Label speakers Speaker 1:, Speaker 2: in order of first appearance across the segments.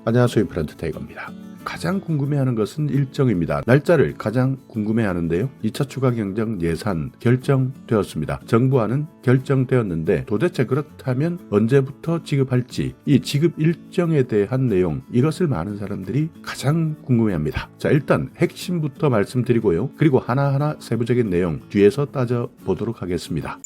Speaker 1: 안녕하세요. 브랜드 테이거입니다. 가장 궁금해하는 것은 일정입니다. 날짜를 가장 궁금해하는데요. 2차 추가 경정 예산 결정되었습니다. 정부안은 결정되었는데 도대체 그렇다면 언제부터 지급할지 이 지급 일정에 대한 내용 이것을 많은 사람들이 가장 궁금해합니다. 자, 일단 핵심부터 말씀드리고요. 그리고 하나하나 세부적인 내용 뒤에서 따져보도록 하겠습니다.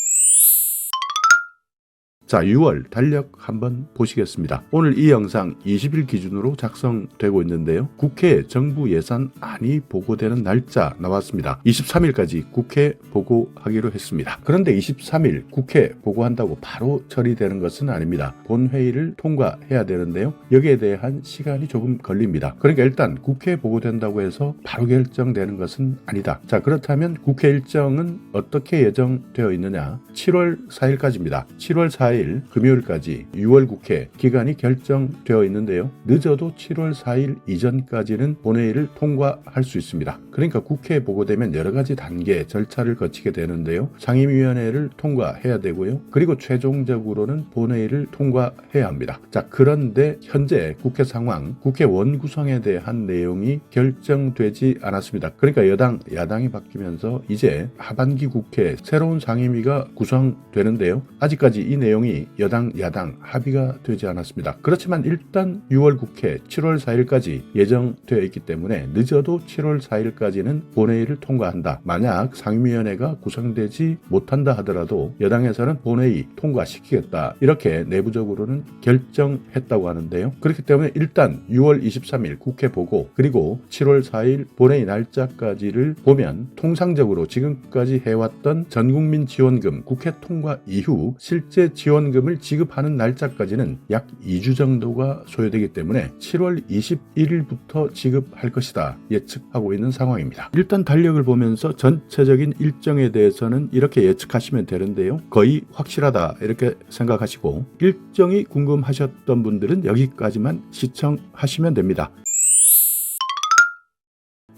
Speaker 1: 자, 6월 달력 한번 보시겠습니다. 오늘 이 영상 20일 기준으로 작성되고 있는데요. 국회에 정부 예산안이 보고되는 날짜 나왔습니다. 23일까지 국회 보고하기로 했습니다. 그런데 23일 국회 보고한다고 바로 처리되는 것은 아닙니다. 본회의를 통과해야 되는데요. 여기에 대한 시간이 조금 걸립니다. 그러니까 일단 국회에 보고된다고 해서 바로 결정되는 것은 아니다. 자, 그렇다면 국회 일정은 어떻게 예정되어 있느냐? 7월 4일까지입니다. 7월 4일 금요일까지 6월 국회 기간이 결정되어 있는데요. 늦어도 7월 4일 이전까지는 본회의를 통과할 수 있습니다. 그러니까 국회에 보고되면 여러 가지 단계 절차를 거치게 되는데요. 상임위원회를 통과해야 되고요. 그리고 최종적으로는 본회의를 통과해야 합니다. 자, 그런데 현재 국회 상황, 국회 원구성에 대한 내용이 결정되지 않았습니다. 그러니까 여당, 야당이 바뀌면서 이제 하반기 국회 새로운 상임위가 구성되는데요. 아직까지 이 내용이 여당, 야당 합의가 되지 않았습니다. 그렇지만 일단 6월 국회 7월 4일까지 예정되어 있기 때문에 늦어도 7월 4일까지는 본회의를 통과한다. 만약 상임위원회가 구성되지 못한다 하더라도 여당에서는 본회의 통과시키겠다. 이렇게 내부적으로는 결정했다고 하는데요. 그렇기 때문에 일단 6월 23일 국회 보고 그리고 7월 4일 본회의 날짜까지를 보면 통상적으로 지금까지 해왔던 전국민 지원금 국회 통과 이후 실제 지원금을 지급하는 날짜까지는 약 2주 정도가 소요되기 때문에 7월 21일부터 지급할 것이다 예측하고 있는 상황입니다. 일단 달력을 보면서 전체적인 일정에 대해서는 이렇게 예측하시면 되는데요. 거의 확실하다 이렇게 생각하시고 일정이 궁금하셨던 분들은 여기까지만 시청하시면 됩니다.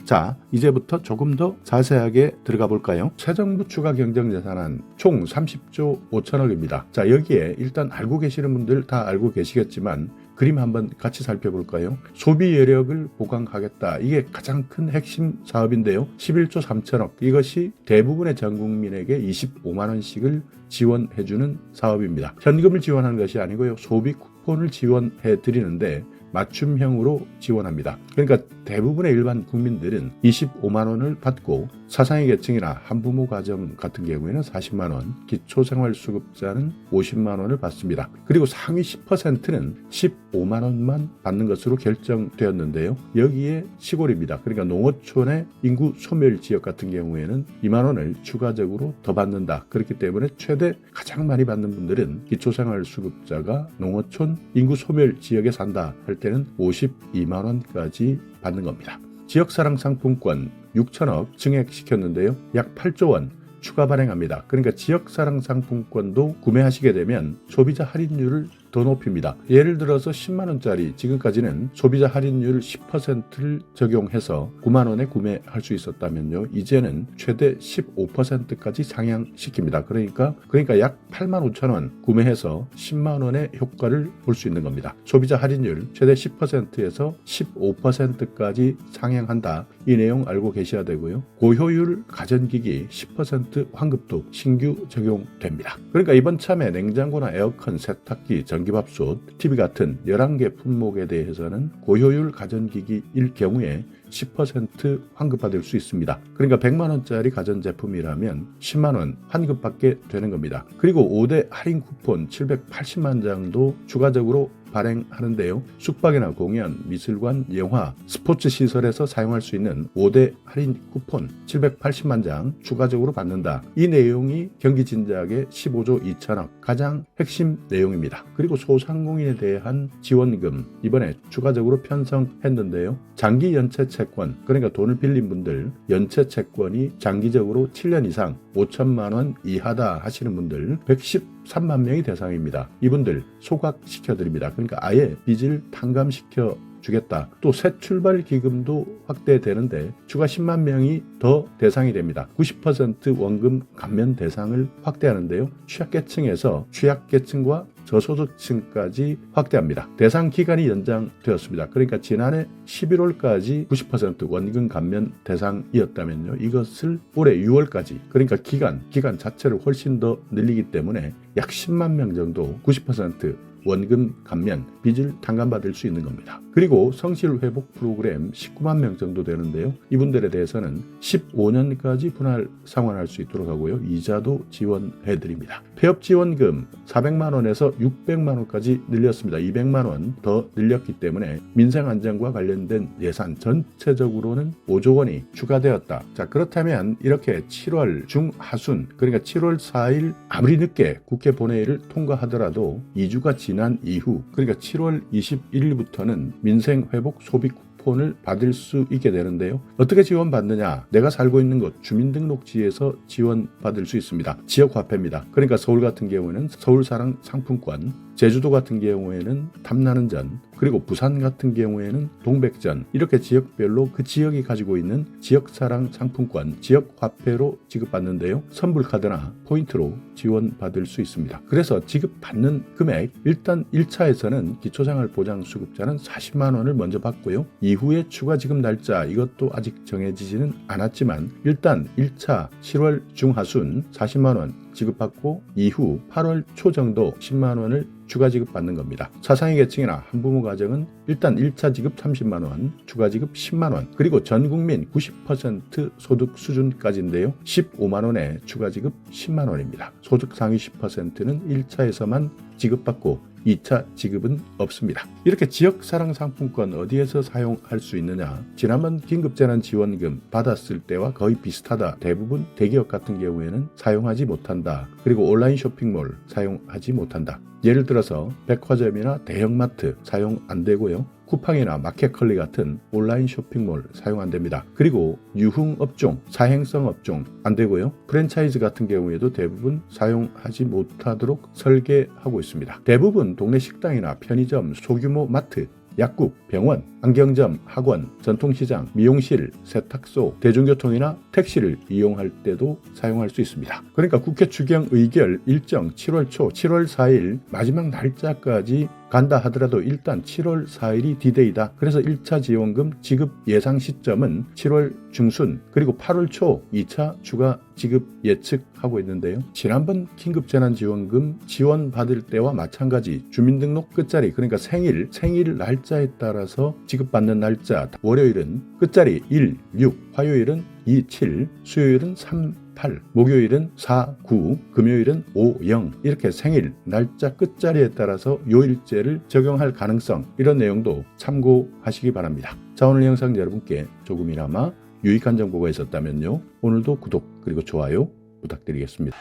Speaker 1: 자, 이제부터 조금 더 자세하게 들어가 볼까요? 새 정부 추가 경정 예산안 총 30조 5천억입니다. 자, 여기에 일단 알고 계시는 분들 다 알고 계시겠지만 그림 한번 같이 살펴볼까요? 소비 여력을 보강하겠다. 이게 가장 큰 핵심 사업인데요. 11조 3천억. 이것이 대부분의 전 국민에게 25만 원씩을 지원해주는 사업입니다. 현금을 지원하는 것이 아니고요. 소비 쿠폰을 지원해 드리는데 맞춤형으로 지원합니다. 그러니까 대부분의 일반 국민들은 25만 원을 받고 사상위 계층이나 한부모 가정 같은 경우에는 40만 원, 기초생활수급자는 50만 원을 받습니다. 그리고 상위 10%는 15만 원만 받는 것으로 결정되었는데요. 여기에 시골입니다. 그러니까 농어촌의 인구 소멸 지역 같은 경우에는 2만 원을 추가적으로 더 받는다. 그렇기 때문에 최대 가장 많이 받는 분들은 기초생활수급자가 농어촌 인구 소멸 지역에 산다 할 때는 52만 원까지 받는 겁니다. 지역사랑 상품권 6천억 증액시켰는데요. 약 8조 원 추가 발행합니다. 그러니까 지역사랑 상품권도 구매하시게 되면 소비자 할인율을 더 높입니다. 예를 들어서 10만 원짜리 지금까지는 소비자 할인율 10%를 적용해서 9만 원에 구매할 수 있었다면요. 이제는 최대 15%까지 상향시킵니다. 그러니까 약 8만 5천 원 구매해서 10만 원의 효과를 볼 수 있는 겁니다. 소비자 할인율 최대 10%에서 15%까지 상향한다. 이 내용 알고 계셔야 되고요. 고효율 가전기기 10% 환급도 신규 적용됩니다. 그러니까 이번 참에 냉장고나 에어컨, 세탁기, 전기밥솥, TV 같은 11개 품목에 대해서는 고효율 가전기기일 경우에 10% 환급받을 수 있습니다. 그러니까 100만 원짜리 가전제품이라면 10만 원 환급받게 되는 겁니다. 그리고 5대 할인 쿠폰 780만 장도 추가적으로 발행하는데요. 숙박이나 공연, 미술관, 영화, 스포츠 시설에서 사용할 수 있는 5대 할인 쿠폰 780만 장 추가적으로 받는다. 이 내용이 경기 진작의 15조 2천억 가장 핵심 내용입니다. 그리고 소상공인에 대한 지원금 이번에 추가적으로 편성했는데요. 장기 연체 채권, 그러니까 돈을 빌린 분들 연체 채권이 장기적으로 7년 이상 5천만 원 이하다 하시는 분들 113만 명이 대상입니다. 이분들 소각시켜드립니다. 그러니까 아예 빚을 탕감시켜 주겠다. 또 새 출발 기금도 확대되는데 추가 10만 명이 더 대상이 됩니다. 90% 원금 감면 대상을 확대하는데요. 취약계층에서 취약계층과 저소득층까지 확대합니다. 대상 기간이 연장되었습니다. 그러니까 지난해 11월까지 90% 원금 감면 대상이었다면요. 이것을 올해 6월까지, 그러니까 기간 자체를 훨씬 더 늘리기 때문에 약 10만 명 정도 90% 원금 감면, 빚을 탕감받을 수 있는 겁니다. 그리고 성실 회복 프로그램 19만 명 정도 되는데요. 이분들에 대해서는 15년까지 분할 상환할 수 있도록 하고요. 이자도 지원해드립니다. 폐업지원금 400만 원에서 600만 원까지 늘렸습니다. 200만 원 더 늘렸기 때문에 민생안전과 관련된 예산 전체적으로는 5조 원이 추가되었다. 자, 그렇다면 이렇게 7월 중하순, 그러니까 7월 4일 아무리 늦게 국회 본회의를 통과하더라도 2주가 지난 이후, 그러니까 7월 21일부터는 민생회복 소비 쿠폰을 받을 수 있게 되는데요. 어떻게 지원받느냐? 내가 살고 있는 곳 주민등록지에서 지원받을 수 있습니다. 지역화폐입니다. 그러니까 서울 같은 경우에는 서울사랑 상품권, 제주도 같은 경우에는 탐나는 전, 그리고 부산 같은 경우에는 동백전, 이렇게 지역별로 그 지역이 가지고 있는 지역사랑 상품권, 지역화폐로 지급받는데요. 선불카드나 포인트로 지원받을 수 있습니다. 그래서 지급받는 금액, 일단 1차에서는 기초생활보장수급자는 40만 원을 먼저 받고요. 이후에 추가 지급 날짜, 이것도 아직 정해지지는 않았지만 일단 1차 7월 중하순 40만 원 지급받고 이후 8월 초 정도 10만 원을 추가 지급받는 겁니다. 차상위 계층이나 한부모 가정은 일단 1차 지급 30만 원, 추가 지급 10만 원, 그리고 전 국민 90% 소득 수준까지인데요. 15만 원에 추가 지급 10만 원입니다. 소득 상위 10%는 1차에서만 지급받고 2차 지급은 없습니다. 이렇게 지역사랑 상품권 어디에서 사용할 수 있느냐? 지난번 긴급재난지원금 받았을 때와 거의 비슷하다. 대부분 대기업 같은 경우에는 사용하지 못한다. 그리고 온라인 쇼핑몰 사용하지 못한다. 예를 들어서 백화점이나 대형마트 사용 안 되고요. 쿠팡이나 마켓컬리 같은 온라인 쇼핑몰 사용 안 됩니다. 그리고 유흥업종, 사행성 업종 안 되고요. 프랜차이즈 같은 경우에도 대부분 사용하지 못하도록 설계하고 있습니다. 대부분 동네 식당이나 편의점, 소규모 마트, 약국, 병원, 안경점, 학원, 전통시장, 미용실, 세탁소, 대중교통이나 택시를 이용할 때도 사용할 수 있습니다. 그러니까 국회 추경 의결 일정 7월 초, 7월 4일 마지막 날짜까지 간다 하더라도 일단 7월 4일이 디데이다. 그래서 1차 지원금 지급 예상 시점은 7월 중순, 그리고 8월 초 2차 추가 지급 예측하고 있는데요. 지난번 긴급재난지원금 지원받을 때와 마찬가지 주민등록 끝자리, 그러니까 생일 날짜에 따라서 지급받는 날짜, 월요일은 끝자리 1, 6, 화요일은 2, 7, 수요일은 3, 8, 목요일은 4, 9, 금요일은 5, 0, 이렇게 생일, 날짜 끝자리에 따라서 요일제를 적용할 가능성, 이런 내용도 참고하시기 바랍니다. 자, 오늘 영상 여러분께 조금이나마 유익한 정보가 있었다면요. 오늘도 구독 그리고 좋아요 부탁드리겠습니다.